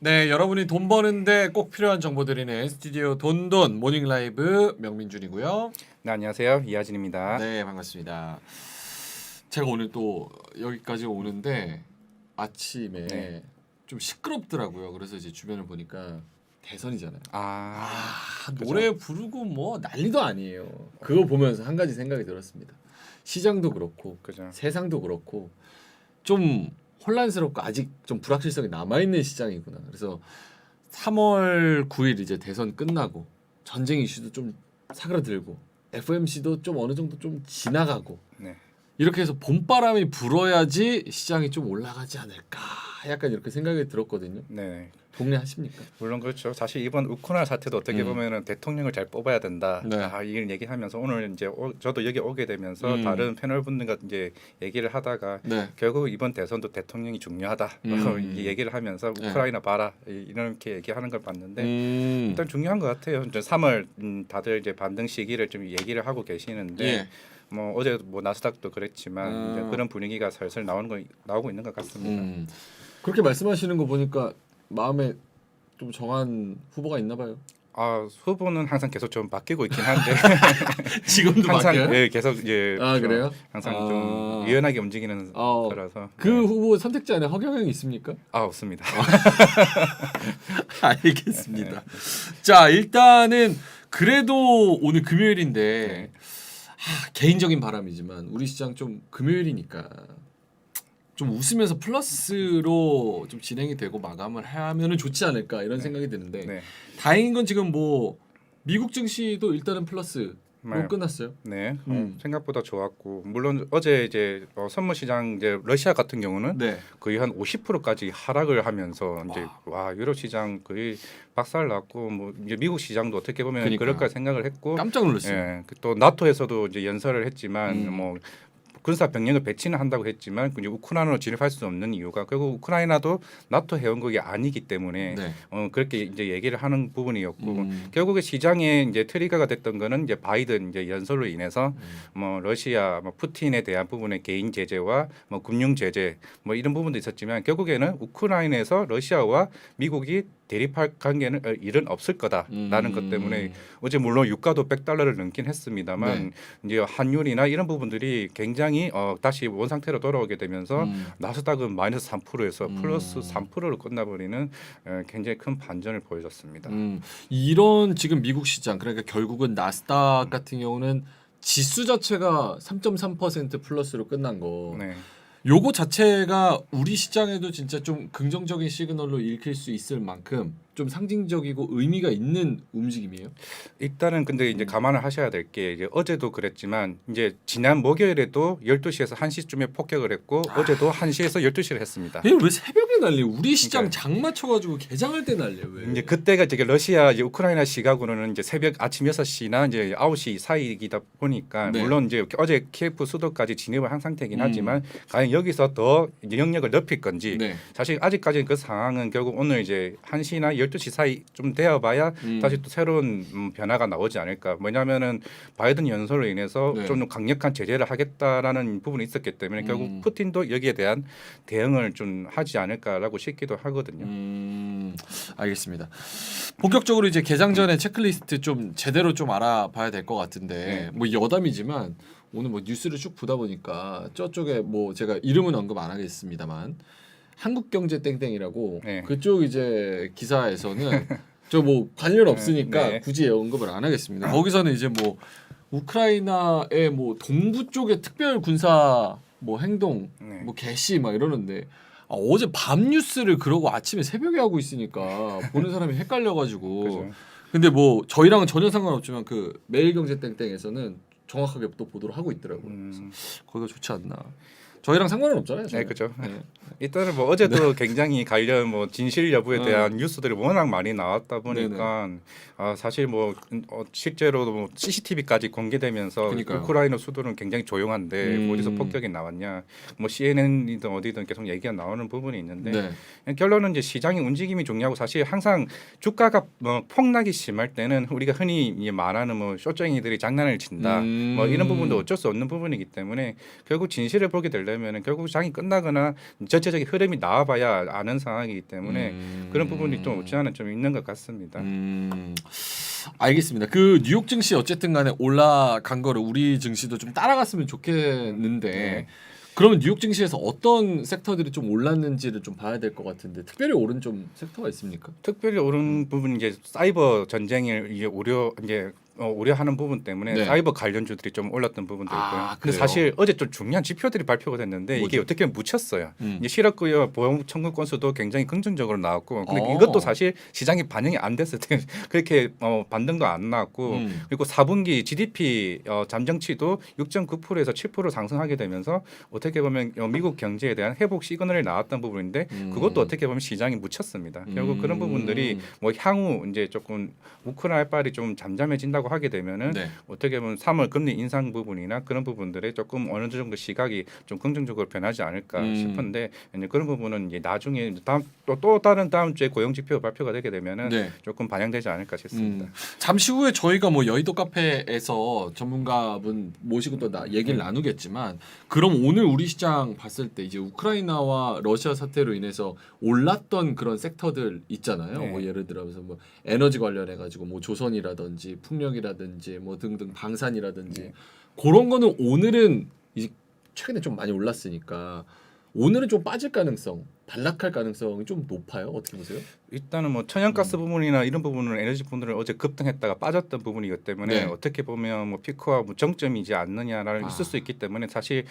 네, 여러분이 돈 버는데 꼭 필요한 정보 드리는 스튜디오 돈돈 모닝 라이브 명민준이고요. 네, 안녕하세요. 이하진입니다. 네, 반갑습니다. 제가 오늘 또 여기까지 오는데 아침에 네. 좀 시끄럽더라고요. 그래서 이제 주변을 보니까 대선이잖아요. 아, 노래 부르고 뭐 난리도 아니에요. 그거 보면서 한 가지 생각이 들었습니다. 시장도 그렇고 그죠. 세상도 그렇고 좀 혼란스럽고 아직 좀 불확실성이 남아있는 시장이구나. 그래서 3월 9일 이제 대선 끝나고 전쟁 이슈도 좀 사그라들고 FMC도 좀 어느 정도 좀 지나가고 네. 이렇게 해서 봄바람이 불어야지 시장이 좀 올라가지 않을까 약간 이렇게 생각이 들었거든요. 네. 동의하십니까? 물론 그렇죠. 사실 이번 우크라이나 사태도 어떻게 보면은 대통령을 잘 뽑아야 된다. 네. 이걸 얘기하면서 오늘 이제 저도 여기 오게 되면서 다른 패널분들과 이제 얘기를 하다가 네. 결국 이번 대선도 대통령이 중요하다. 이 얘기를 하면서 우크라이나 봐라 이렇게 얘기하는 걸 봤는데 일단 중요한 것 같아요. 이제 3월 다들 이제 반등 시기를 좀 얘기를 하고 계시는데. 예. 뭐 어제 뭐 나스닥도 그랬지만 이제 그런 분위기가 슬슬 나오고 있는 것 같습니다. 그렇게 말씀하시는 거 보니까 마음에 좀 정한 후보가 있나 봐요. 후보는 항상 계속 좀 바뀌고 있긴 한데 지금도 항상 바뀌어요? 예, 계속 그래요? 항상 좀 유연하게 움직이는 거라서 그 후보 선택지 안에 허경영이 있습니까? 없습니다. 알겠습니다. 자, 일단은 그래도 오늘 금요일인데 개인적인 바람이지만 우리 시장 좀 금요일이니까 좀 웃으면서 플러스로 좀 진행이 되고 마감을 하면은 좋지 않을까 이런 생각이 드는데 네. 다행인 건 지금 뭐 미국 증시도 일단은 플러스로 네. 끝났어요. 네, 생각보다 좋았고 물론 어제 이제 선물 시장 이제 러시아 같은 경우는 네. 거의 한 50%까지 하락을 하면서 이제 유럽 시장 거의 박살 났고 뭐 이제 미국 시장도 어떻게 보면 그러니까. 그럴까 생각을 했고 깜짝 놀랐어요. 예, 또 나토에서도 이제 연설을 했지만 뭐 군사 병력을 배치는 한다고 했지만 이제 우크라이나로 진입할 수 없는 이유가 결국 우크라이나도 나토 회원국이 아니기 때문에 네. 그렇게 이제 얘기를 하는 부분이었고 결국에 시장에 이제 트리거가 됐던 거는 이제 바이든 이제 연설로 인해서 뭐 러시아 뭐 푸틴에 대한 부분의 개인 제재와 뭐 금융 제재 뭐 이런 부분도 있었지만 결국에는 우크라이나에서 러시아와 미국이 대립할 관계는 일은 없을 거다라는 것 때문에 어제 물론 유가도 $100를 넘긴 했습니다만 이제 환율이나 이런 부분들이 굉장히 다시 원 상태로 돌아오게 되면서 나스닥은 마이너스 3%에서 플러스 3%로 끝나버리는 굉장히 큰 반전을 보여줬습니다. 이런 지금 미국 시장 그러니까 결국은 나스닥 같은 경우는 지수 자체가 3.3% 플러스로 끝난 거. 네. 요거 자체가 우리 시장에도 진짜 좀 긍정적인 시그널로 읽힐 수 있을 만큼 좀 상징적이고 의미가 있는 움직임이에요. 일단은 근데 이제 감안을 하셔야 될 게 이제 어제도 그랬지만 이제 지난 목요일에도 12시에서 1시쯤에 폭격을 했고 어제도 1시에서 12시를 했습니다. 왜 새벽에 날려? 우리 시장 그러니까. 장 맞춰가지고 개장할 때 날려 왜? 이제 그때가 이제 러시아 이제 우크라이나 시각으로는 이제 새벽 아침 6시나 이제 9시 사이이다 보니까 네. 물론 이제 어제 키예프 수도까지 진입을 한 상태이긴 하지만 과연 여기서 더 영역을 넓힐 건지 네. 사실 아직까지는 그 상황은 결국 오늘 이제 1시나 12시 사이 좀 되어봐야 다시 또 새로운 변화가 나오지 않을까. 왜냐하면은 바이든 연설로 인해서 네. 좀 강력한 제재를 하겠다라는 부분이 있었기 때문에 결국 푸틴도 여기에 대한 대응을 좀 하지 않을까라고 싶기도 하거든요. 알겠습니다. 본격적으로 이제 개장 전에 체크리스트 좀 제대로 좀 알아봐야 될 것 같은데 뭐 여담이지만 오늘 뭐 뉴스를 쭉 보다 보니까 저쪽에 뭐 제가 이름은 언급 안 하겠습니다만 한국경제 땡땡이라고 네. 그쪽 이제 기사에서는 저 뭐 관련 없으니까 네. 굳이 언급을 안 하겠습니다. 거기서는 이제 뭐 우크라이나의 뭐 동부 쪽의 특별 군사 뭐 행동 네. 뭐 개시 막 이러는데 어제 밤 뉴스를 그러고 아침에 새벽에 하고 있으니까 보는 사람이 헷갈려가지고 그죠. 근데 뭐 저희랑은 전혀 상관없지만 그 매일경제 땡땡에서는 정확하게 또 보도를 하고 있더라고요. 그래서 거기가 좋지 않나. 저희랑 상관은 없잖아요. 네, 그렇죠. 네. 일단은 뭐 어제도 굉장히 관련 뭐 진실 여부에 대한 뉴스들이 워낙 많이 나왔다 보니까 사실 뭐 실제로도 뭐 CCTV까지 공개되면서 그러니까요. 우크라이나 수도는 굉장히 조용한데 어디서 폭격이 나왔냐, 뭐 CNN이든 어디든 계속 얘기가 나오는 부분이 있는데 결론은 이제 시장의 움직임이 중요하고 사실 항상 주가가 뭐 폭락이 심할 때는 우리가 흔히 말하는 뭐 쇼쟁이들이 장난을 친다, 뭐 이런 부분도 어쩔 수 없는 부분이기 때문에 결국 진실을 보게 되려면 가려면은 결국 장이 끝나거나 전체적인 흐름이 나와봐야 아는 상황이기 때문에 그런 부분이 좀 없지 않아 좀 있는 것 같습니다. 알겠습니다. 그 뉴욕 증시 어쨌든 간에 올라간 거를 우리 증시도 좀 따라갔으면 좋겠는데 네. 그러면 뉴욕 증시에서 어떤 섹터들이 좀 올랐는지를 좀 봐야 될 것 같은데 특별히 오른 좀 섹터가 있습니까? 특별히 오른 부분은 이제 사이버 전쟁을 이제 우려하는 부분 때문에 네. 사이버 관련주들이 좀 올랐던 부분도 있고요. 아, 근데 그래요? 사실 어제 좀 중요한 지표들이 발표가 됐는데 뭐죠? 이게 어떻게 보면 묻혔어요. 음. 이제 실업급여 보험 청구 건수도 굉장히 긍정적으로 나왔고, 근데 어. 이것도 사실 시장이 반영이 안 됐을 때 그렇게 반등도 안 나왔고, 그리고 4분기 GDP 잠정치도 6.9%에서 7% 상승하게 되면서 어떻게 보면 미국 경제에 대한 회복 시그널이 나왔던 부분인데 그것도 어떻게 보면 시장이 묻혔습니다. 결국 그런 부분들이 뭐 향후 이제 조금 우크라이나 발이 좀 잠잠해진다고 하게 되면은 네. 어떻게 보면 3월 금리 인상 부분이나 그런 부분들에 조금 어느 정도 시각이 좀 긍정적으로 변하지 않을까 싶은데 이제 그런 부분은 이제 나중에 또 다른 다음 주에 고용 지표 발표가 되게 되면은 네. 조금 반영되지 않을까 싶습니다. 잠시 후에 저희가 뭐 여의도 카페에서 전문가분 모시고 또 얘기를 나누겠지만 그럼 오늘 우리 시장 봤을 때 이제 우크라이나와 러시아 사태로 인해서 올랐던 그런 섹터들 있잖아요. 네. 뭐 예를 들어서 뭐 에너지 관련해 가지고 뭐 조선이라든지 풍력이라든지 뭐 등등 방산이라든지 네. 그런 거는 오늘은 이제 최근에 좀 많이 올랐으니까 오늘은 좀 빠질 가능성, 반락할 가능성이 좀 높아요. 어떻게 보세요? 일단은 뭐 천연가스 부분이나 이런 부분은 에너지 부분들은 어제 급등했다가 빠졌던 부분이기 때문에 네. 어떻게 보면 뭐 피크와 무정점이지 않느냐라는 있을 수 있기 때문에 사실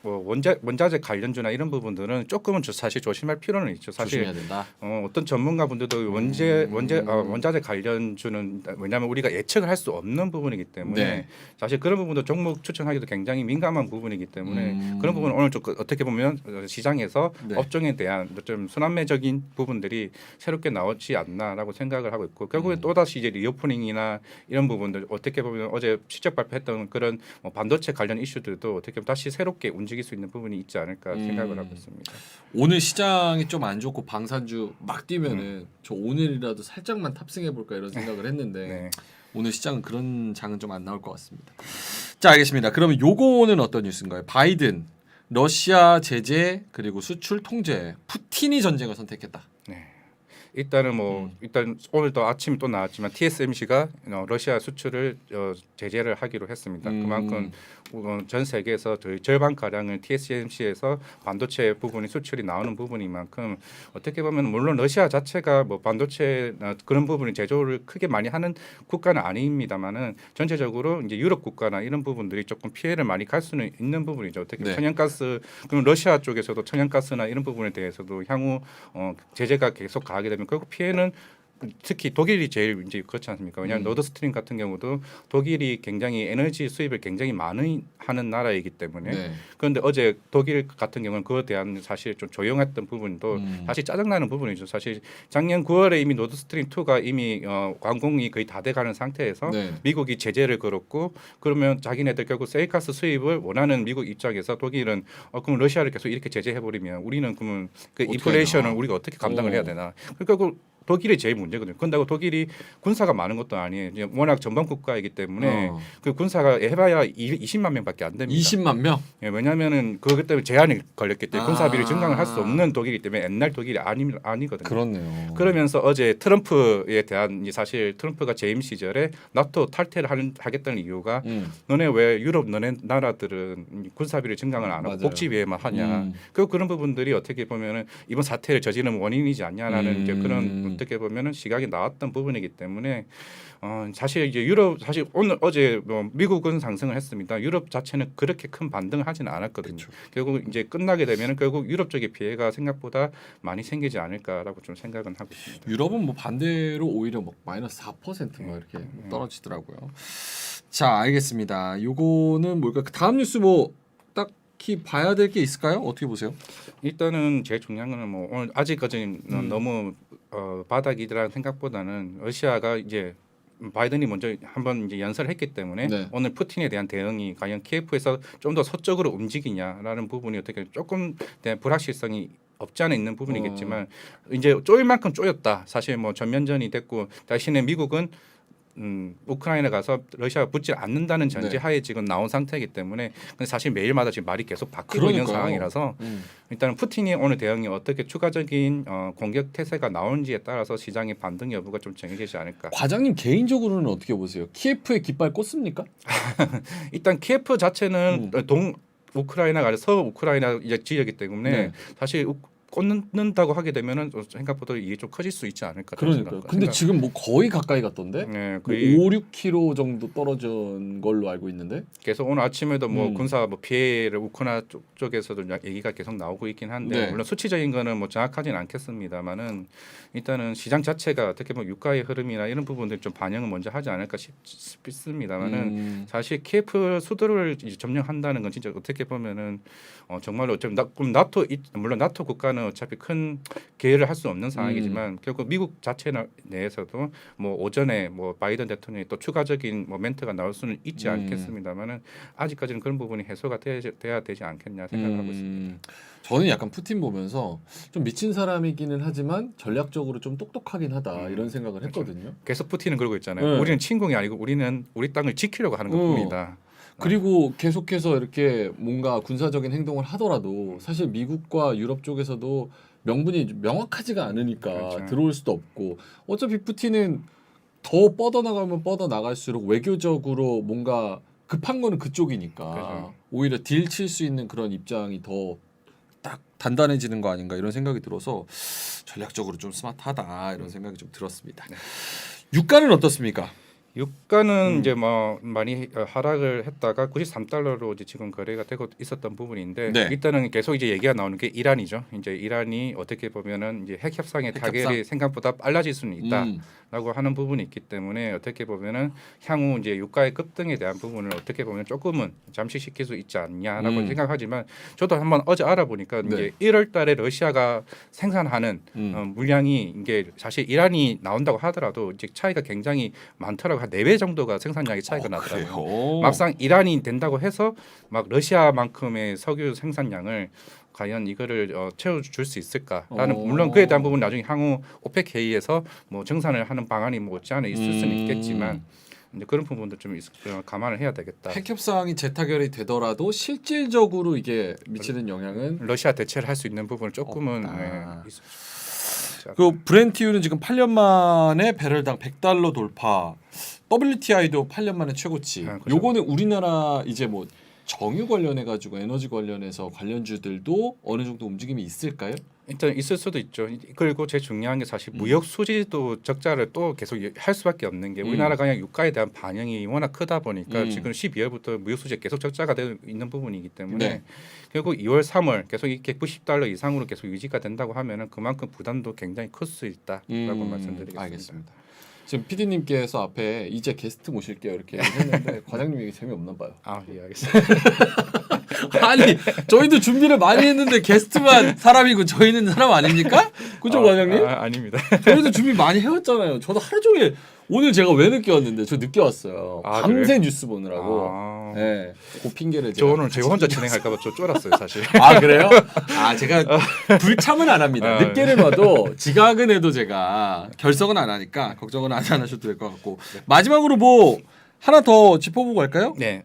뭐 원자재 관련주나 이런 부분들은 조금은 사실 조심할 필요는 있죠. 사실 조심해야 된다. 어떤 전문가분들도 원자재 관련주는 왜냐하면 우리가 예측을 할 수 없는 부분이기 때문에 네. 사실 그런 부분도 종목 추천하기도 굉장히 민감한 부분이기 때문에 그런 부분은 오늘 좀 어떻게 보면 시장에서 네. 업종에 대한 좀 순환매적인 부분들이 새롭게 나오지 않나라고 생각을 하고 있고 결국에 또다시 이제 리오프닝이나 이런 부분들 어떻게 보면 어제 실적 발표했던 그런 뭐 반도체 관련 이슈들도 어떻게 보면 다시 새롭게 움직일 수 있는 부분이 있지 않을까 생각을 하고 있습니다. 오늘 시장이 좀 안 좋고 방산주 막 뛰면은 저 오늘이라도 살짝만 탑승해 볼까 이런 생각을 했는데 네. 오늘 시장은 그런 장은 좀 안 나올 것 같습니다. 자, 알겠습니다. 그러면 요거는 어떤 뉴스인가요? 바이든 러시아 제재 그리고 수출 통제 푸틴이 전쟁을 선택했다. 네. 일단은 뭐 일단 오늘도 아침에 또 나왔지만 TSMC가 러시아 수출을 제재를 하기로 했습니다. 그만큼 전 세계에서 저희 절반 가량을 TSMC에서 반도체 부분이 수출이 나오는 부분인 만큼 어떻게 보면 물론 러시아 자체가 뭐 반도체 그런 부분이 제조를 크게 많이 하는 국가는 아닙니다만은 전체적으로 이제 유럽 국가나 이런 부분들이 조금 피해를 많이 갈 수는 있는 부분이죠. 어떻게 네. 천연가스 그럼 러시아 쪽에서도 천연가스나 이런 부분에 대해서도 향후 제재가 계속 가게 되면 결국 피해는 특히 독일이 제일 이제 그렇지 않습니까? 왜냐하면 노드스트림 같은 경우도 독일이 굉장히 에너지 수입을 굉장히 많이 하는 나라이기 때문에 네. 그런데 어제 독일 같은 경우는 그에 대한 사실 좀 조용했던 부분도 사실 짜증나는 부분이죠. 사실 작년 9월에 이미 노드스트림 2가 이미 완공이 거의 다 돼가는 상태에서 네. 미국이 제재를 걸었고 그러면 자기네들 결국 세일가스 수입을 원하는 미국 입장에서 독일은 그럼 러시아를 계속 이렇게 제재해버리면 우리는 그러면 그 어떻게 인플레이션을 하나? 우리가 어떻게 감당을 해야 되나? 결국 독일이 제일 문제거든요. 그런다고 독일이 군사가 많은 것도 아니에요. 이제 워낙 전범 국가이기 때문에 그 군사가 해봐야 20만 명밖에 안 됩니다. 20만 명. 예, 왜냐하면은 그것 때문에 제한이 걸렸기 때문에 군사비를 아. 증강을 할 수 없는 독일이기 때문에 옛날 독일이 아니거든요. 그렇네요. 그러면서 어제 트럼프에 대한 사실 트럼프가 재임 시절에 나토 탈퇴를 하겠다는 이유가 너네 왜 유럽 너네 나라들은 군사비를 증강을 안 하고 맞아요. 복지비에만 하냐. 그런 부분들이 어떻게 보면은 이번 사태를 저지른 원인이지 않냐라는 이제 그런 어떻게 보면은 시각이 나왔던 부분이기 때문에 사실 이제 유럽 사실 오늘 어제 뭐 미국은 상승을 했습니다. 유럽 자체는 그렇게 큰 반등을 하지는 않았거든요. 그렇죠. 결국 이제 끝나게 되면은 결국 유럽 쪽의 피해가 생각보다 많이 생기지 않을까라고 좀 생각은 하고 있습니다. 유럽은 뭐 반대로 오히려 막 마이너스 4%가 이렇게 떨어지더라고요. 자, 알겠습니다. 요거는 뭘까? 그 다음 뉴스 뭐 딱히 봐야 될 게 있을까요? 어떻게 보세요? 일단은 제일 중요한 거는 뭐 오늘 아직까지는 너무 바닥이라는 생각보다는 러시아가 이제 바이든이 먼저 한번 이제 연설을 했기 때문에 네. 오늘 푸틴에 대한 대응이 과연 키예프에서 좀 더 서쪽으로 움직이냐라는 부분이 어떻게 조금 대한 불확실성이 없지 않아 있는 부분이겠지만 이제 쪼일 만큼 쪼였다. 사실 뭐 전면전이 됐고 대신에 미국은 우크라이나 가서 러시아가 붙지 않는다는 전제하에 지금 나온 상태이기 때문에 근데 사실 매일마다 지금 말이 계속 바뀌고 있는 상황이라서 일단은 푸틴이 오늘 대응이 어떻게 추가적인 공격 태세가 나오는지에 따라서 시장의 반등 여부가 좀 정해지지 않을까. 과장님 개인적으로는 어떻게 보세요? 키예프에 깃발 꽂습니까? 일단 키예프 자체는 동 우크라이나가 아니라 서 우크라이나 이제 지역이기 때문에 네. 사실 꽂는다고 하게 되면은 생각보다 이게 좀 커질 수 있지 않을까. 그러니까. 근데 지금 뭐 거의 가까이 갔던데? 네, 뭐 5, 6km 정도 떨어진 걸로 알고 있는데. 계속 오늘 아침에도 뭐 군사 뭐 피해를 우크라이나 쪽에서도 얘기가 계속 나오고 있긴 한데 네. 물론 수치적인 거는 뭐 정확하지는 않겠습니다만은 일단은 시장 자체가 어떻게 보면 유가의 흐름이나 이런 부분들 좀 반영을 먼저 하지 않을까 싶습니다만은 사실 키예프 수도를 이제 점령한다는 건 진짜 어떻게 보면은 정말로 좀 그럼 나토 물론 나토 국가는 어차피 큰 계획을 할 수 없는 상황이지만 결국 미국 자체 내에서도 뭐 오전에 뭐 바이든 대통령이 또 추가적인 뭐 멘트가 나올 수는 있지 않겠습니다만은 아직까지는 그런 부분이 해소가 돼야 되지 않겠냐 생각을 하고 있습니다. 저는 약간 푸틴 보면서 좀 미친 사람이기는 하지만 전략적으로 좀 똑똑하긴 하다 이런 생각을 했거든요. 계속 푸틴은 그러고 있잖아요. 네. 우리는 침공이 아니고 우리는 우리 땅을 지키려고 하는 것뿐이다. 그리고 계속해서 이렇게 뭔가 군사적인 행동을 하더라도 사실 미국과 유럽 쪽에서도 명분이 명확하지가 않으니까 그렇죠. 들어올 수도 없고 어차피 푸틴은 더 뻗어나가면 뻗어나갈수록 외교적으로 뭔가 급한 거는 그쪽이니까 그렇죠. 오히려 딜 칠 수 있는 그런 입장이 더 딱 단단해지는 거 아닌가 이런 생각이 들어서 전략적으로 좀 스마트하다 이런 생각이 좀 들었습니다. 유가는 어떻습니까? 유가는 이제 뭐 많이 하락을 했다가 93달러로 이제 지금 거래가 되고 있었던 부분인데 네. 일단은 계속 이제 얘기가 나오는 게 이란이죠. 이제 이란이 어떻게 보면은 이제 핵 협상의 타결이 생각보다 빨라질 수는 있다라고 하는 부분이 있기 때문에 어떻게 보면은 향후 이제 유가의 급등에 대한 부분을 어떻게 보면 조금은 잠식시킬 수 있지 않냐라고 생각하지만 저도 한번 어제 알아보니까 이제 1월달에 러시아가 생산하는 물량이 이게 사실 이란이 나온다고 하더라도 이제 차이가 굉장히 많더라고. 한 4배 정도가 생산량의 차이가 나더라고요. 그래요? 막상 이란이 된다고 해서 막 러시아만큼의 석유 생산량을 과연 이거를 채워줄 수 있을까라는 물론 그에 대한 부분 나중에 향후 오펙 회의에서 뭐 정산을 하는 방안이 뭐 없지 않아 있을 수는 있겠지만 이제 그런 부분도 좀 감안을 해야 되겠다. 핵 협상이 재타결이 되더라도 실질적으로 이게 미치는 영향은 러시아 대체를 할 수 있는 부분을 조금은 그 브렌티유는 지금 8년 만에 배럴당 $100 돌파. WTI도 8년 만에 최고치. 그렇죠. 요거는 우리나라 이제 뭐 정유 관련해 가지고 에너지 관련해서 관련주들도 어느 정도 움직임이 있을까요? 일단 있을 수도 있죠. 그리고 제일 중요한 게 사실 무역 수지도 적자를 또 계속 할 수밖에 없는 게 우리나라가 그냥 유가에 대한 반영이 워낙 크다 보니까 지금 12월부터 무역 수지 계속 적자가 되고 있는 부분이기 때문에 결국 2월, 3월 계속 이렇게 $90 이상으로 계속 유지가 된다고 하면은 그만큼 부담도 굉장히 클 수 있다라고 말씀드리겠습니다. 알겠습니다. 지금 PD님께서 앞에 이제 게스트 모실게요 이렇게 했는데 과장님 이게 재미없나 봐요. 아, 예, 알겠습니다. 아니 저희도 준비를 많이 했는데 게스트만 사람이고 저희는 사람 아닙니까? 그죠 과장님? 아닙니다. 저희도 준비 많이 해왔잖아요. 저도 하루 종일 오늘 제가 왜 늦게 왔는데 저 늦게 왔어요. 밤새 그래요? 뉴스 보느라고. 네, 그 핑계를 저 오늘 제가 혼자 진행할까봐 좀 쫄았어요 사실. 아 그래요? 아 제가 불참은 안 합니다. 늦게는 와도 지각은 해도 제가 결석은 안 하니까 걱정은 안 하셔도 될 것 같고 마지막으로 뭐 하나 더 짚어보고 갈까요? 네.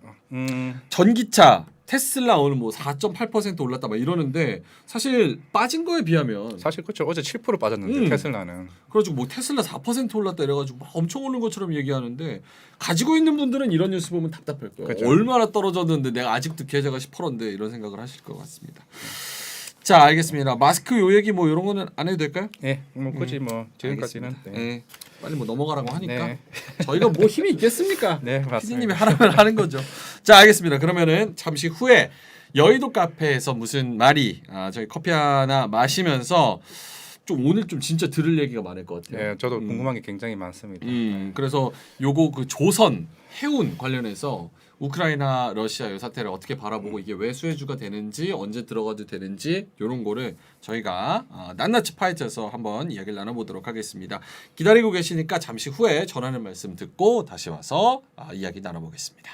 전기차 테슬라 오늘 뭐 4.8% 올랐다 막 이러는데 사실 빠진 거에 비하면 사실 그렇죠. 어제 7% 빠졌는데 테슬라는. 그래가지고 뭐 테슬라 4% 올랐다 이래가지고 막 엄청 오른 것처럼 얘기하는데 가지고 있는 분들은 이런 뉴스 보면 답답할 거예요. 그렇죠. 얼마나 떨어졌는데 내가 아직도 계좌가 10%인데 이런 생각을 하실 것 같습니다. 자 알겠습니다. 마스크 요 얘기 뭐 이런 거는 안 해도 될까요? 네, 뭐 굳이 뭐 지금까지는. 네. 빨리 뭐 넘어가라고 하니까 네. 저희가 뭐 힘이 있겠습니까? 네, 맞습니다. PD님이 하라면 하는 거죠. 자 알겠습니다. 그러면은 잠시 후에 여의도 카페에서 무슨 말이 저희 커피 하나 마시면서 좀 오늘 좀 진짜 들을 얘기가 많을 것 같아요. 네, 저도 궁금한 게 굉장히 많습니다. 그래서 요거 그 조선 해운 관련해서 우크라이나 러시아 이 사태를 어떻게 바라보고 이게 왜 수혜주가 되는지 언제 들어가도 되는지 이런 거를 저희가 낱낱이 파헤쳐서 한번 이야기를 나눠보도록 하겠습니다. 기다리고 계시니까 잠시 후에 전하는 말씀 듣고 다시 와서 이야기 나눠보겠습니다.